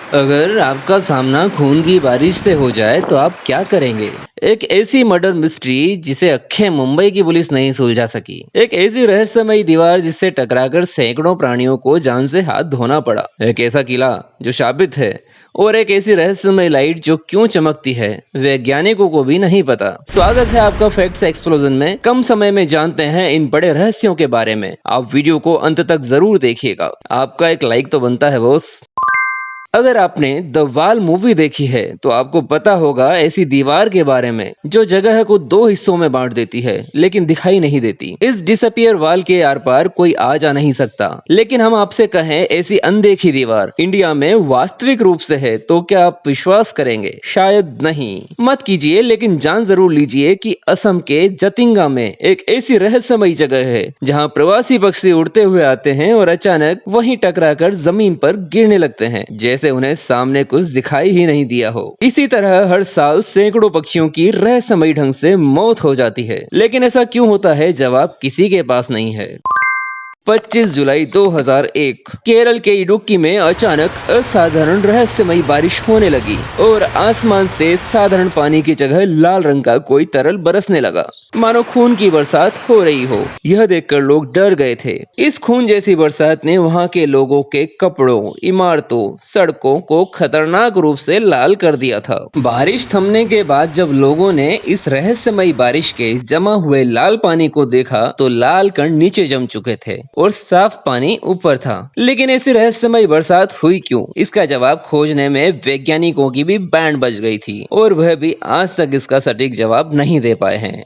अगर आपका सामना खून की बारिश से हो जाए तो आप क्या करेंगे? एक ऐसी मर्डर मिस्ट्री जिसे अक्खे मुंबई की पुलिस नहीं सुलझा सकी। एक ऐसी रहस्यमयी दीवार जिससे टकराकर सैकड़ों प्राणियों को जान से हाथ धोना पड़ा। एक ऐसा किला जो शापित है और एक ऐसी रहस्यमय लाइट जो क्यों चमकती है वैज्ञानिकों को भी नहीं पता। स्वागत है आपका फैक्ट्स एक्सप्लोजन में। कम समय में जानते हैं इन बड़े रहस्यों के बारे में। आप वीडियो को अंत तक जरूर देखिएगा। आपका एक लाइक तो बनता है बॉस। अगर आपने द वाल मूवी देखी है तो आपको पता होगा ऐसी दीवार के बारे में जो जगह को दो हिस्सों में बांट देती है लेकिन दिखाई नहीं देती। इस डिसअपियर वाल के आर पार कोई आ जा नहीं सकता। लेकिन हम आपसे कहें ऐसी अनदेखी दीवार इंडिया में वास्तविक रूप से है तो क्या आप विश्वास करेंगे? शायद नहीं। मत कीजिए, लेकिन जान जरूर लीजिए कि असम के जतिंगा में एक ऐसी रहस्यमयी जगह है जहां प्रवासी पक्षी उड़ते हुए आते हैं और अचानक वहीं टकराकर जमीन पर गिरने लगते हैं जैसे उन्हें सामने कुछ दिखाई ही नहीं दिया हो। इसी तरह हर साल सैकड़ों पक्षियों की रहस्यमयी ढंग से मौत हो जाती है। लेकिन ऐसा क्यों होता है? जवाब किसी के पास नहीं है। 25 जुलाई 2001 केरल के इडुक्की में अचानक असाधारण रहस्यमयी बारिश होने लगी और आसमान से साधारण पानी की जगह लाल रंग का कोई तरल बरसने लगा, मानो खून की बरसात हो रही हो। यह देखकर लोग डर गए थे। इस खून जैसी बरसात ने वहां के लोगों के कपड़ों, इमारतों, सड़कों को खतरनाक रूप से लाल कर दिया था। बारिश थमने के बाद जब लोगों ने इस रहस्यमयी बारिश के जमा हुए लाल पानी को देखा तो लाल कण नीचे जम चुके थे और साफ पानी ऊपर था। लेकिन ऐसी रहस्यमयी बरसात हुई क्यों? इसका जवाब खोजने में वैज्ञानिकों की भी बैंड बज गई थी और वह भी आज तक इसका सटीक जवाब नहीं दे पाए हैं।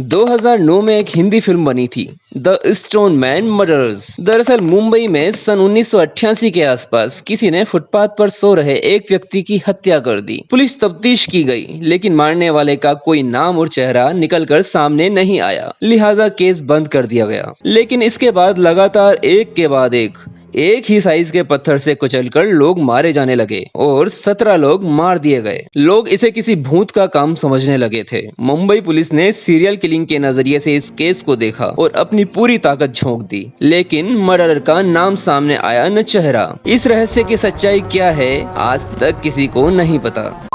2009 में एक हिंदी फिल्म बनी थी, द स्टोन मैन मर्डर्स। दरअसल मुंबई में सन 1988 के आसपास किसी ने फुटपाथ पर सो रहे एक व्यक्ति की हत्या कर दी। पुलिस तफ्तीश की गई लेकिन मारने वाले का कोई नाम और चेहरा निकलकर सामने नहीं आया, लिहाजा केस बंद कर दिया गया। लेकिन इसके बाद लगातार एक के बाद एक ही साइज के पत्थर से कुचलकर लोग मारे जाने लगे और 17 लोग मार दिए गए। लोग इसे किसी भूत का काम समझने लगे थे। मुंबई पुलिस ने सीरियल किलिंग के नजरिए से इस केस को देखा और अपनी पूरी ताकत झोंक दी, लेकिन मर्डरर का नाम सामने आया न चेहरा। इस रहस्य की सच्चाई क्या है आज तक किसी को नहीं पता।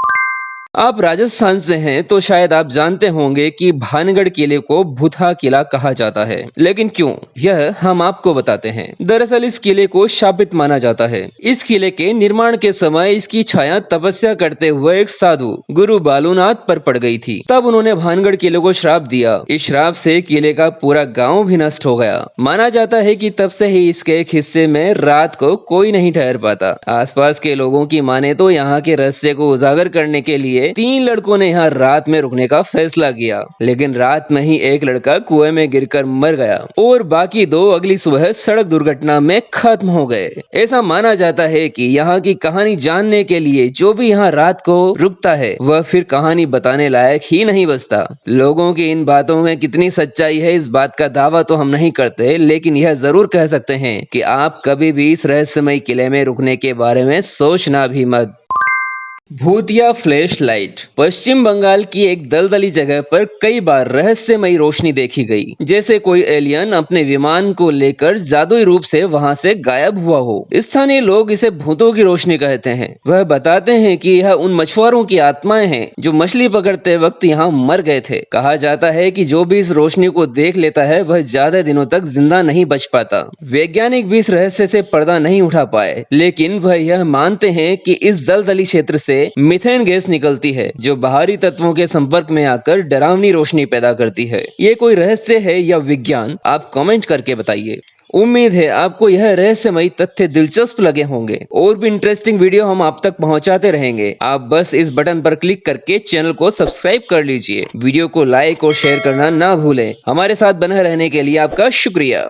आप राजस्थान से हैं तो शायद आप जानते होंगे कि भानगढ़ किले को भूतहा किला कहा जाता है। लेकिन क्यों, यह हम आपको बताते हैं। दरअसल इस किले को शापित माना जाता है। इस किले के निर्माण के समय इसकी छाया तपस्या करते हुए एक साधु गुरु बालूनाथ पर पड़ गई थी। तब उन्होंने भानगढ़ किले को श्राप दिया। इस श्राप से किले का पूरा गाँव भी नष्ट हो गया। माना जाता है कि तब से ही इसके एक हिस्से में रात को कोई नहीं ठहर पाता। आसपास के लोगों की माने तो यहाँ के रहस्य को उजागर करने के लिए 3 लड़कों ने यहाँ रात में रुकने का फैसला किया, लेकिन रात में ही एक लड़का कुएं में गिरकर मर गया और बाकी 2 अगली सुबह सड़क दुर्घटना में खत्म हो गए। ऐसा माना जाता है कि यहाँ की कहानी जानने के लिए जो भी यहाँ रात को रुकता है वह फिर कहानी बताने लायक ही नहीं बचता। लोगों की इन बातों में कितनी सच्चाई है इस बात का दावा तो हम नहीं करते, लेकिन यह जरूर कह सकते हैं कि आप कभी भी इस रहस्यमयी किले में रुकने के बारे में सोचना भी मत। भूतिया फ्लैश लाइट। पश्चिम बंगाल की एक दलदली जगह पर कई बार रहस्यमयी रोशनी देखी गई, जैसे कोई एलियन अपने विमान को लेकर जादुई रूप से वहां से गायब हुआ हो। स्थानीय लोग इसे भूतों की रोशनी कहते हैं। वह बताते हैं कि यह उन मछुआरों की आत्माएं हैं जो मछली पकड़ते वक्त यहाँ मर गए थे। कहा जाता है कि जो भी इस रोशनी को देख लेता है वह ज्यादा दिनों तक जिंदा नहीं बच पाता। वैज्ञानिक भी इस रहस्य से पर्दा नहीं उठा पाए, लेकिन वह यह मानते हैं कि इस दलदली क्षेत्र से मीथेन गैस निकलती है जो बाहरी तत्वों के संपर्क में आकर डरावनी रोशनी पैदा करती है। ये कोई रहस्य है या विज्ञान? आप कमेंट करके बताइए। उम्मीद है आपको यह रहस्यमयी तथ्य दिलचस्प लगे होंगे। और भी इंटरेस्टिंग वीडियो हम आप तक पहुंचाते रहेंगे। आप बस इस बटन पर क्लिक करके चैनल को सब्सक्राइब कर लीजिए। वीडियो को लाइक और शेयर करना ना भूलें। हमारे साथ बने रहने के लिए आपका शुक्रिया।